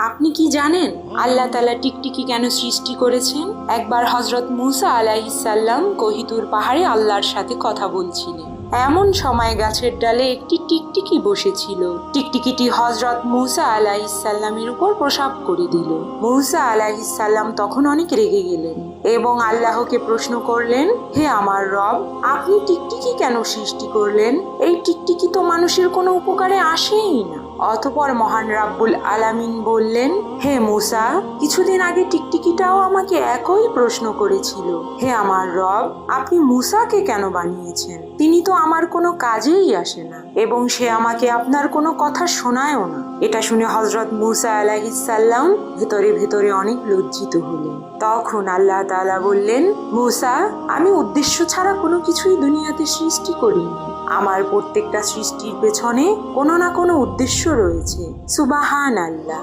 আপনি কি জানেন আল্লাহ তাআলা টিকটিকি কেন সৃষ্টি করেছেন? একবার হযরত মুসা আলাইহিস সালাম কোহিতুর পাহাড়ে আল্লাহর সাথে কথা বলছিলেন। এমন সময় গাছের ডালে একটি টিকটিকি বসেছিল। টিকটিকিটি হযরত মুসা আলাইহিস সালামের উপর প্রসাব করে দিল। মুসা আলাইহিস সালাম তখন অনেক রেগে গেলেন এবং আল্লাহকে প্রশ্ন করলেন, হে আমার রব, আপনি টিকটিকি কেন সৃষ্টি করলেন? এই টিকটিকি তো মানুষের কোনো উপকারে আসেই না। অতঃপর মহান রাব্বুল আলামিন বললেন, হে মুসা, কিছুদিন আগে টিকটিকিটাও আমাকে একই প্রশ্ন করেছিল। হে আমার রব, আপনি মুসাকে কেন বানিয়েছেন? তিনি তো আমার কোনো কাজেই আসে না এবং সে আমাকে আপনার কোনো কথা শোনায়ও না। এটা শুনে হযরত মুসা আলাইহিস সালাম ভেতরে ভেতরে অনেক লজ্জিত হলেন। তখন আল্লাহ তাআলা বললেন, মুসা, আমি উদ্দেশ্য ছাড়া কোনো কিছুই দুনিয়াতে সৃষ্টি করিনি। আমার প্রত্যেকটা সৃষ্টির পেছনে কোনো না কোনো উদ্দেশ্য রয়েছে। সুবহানাল্লাহ।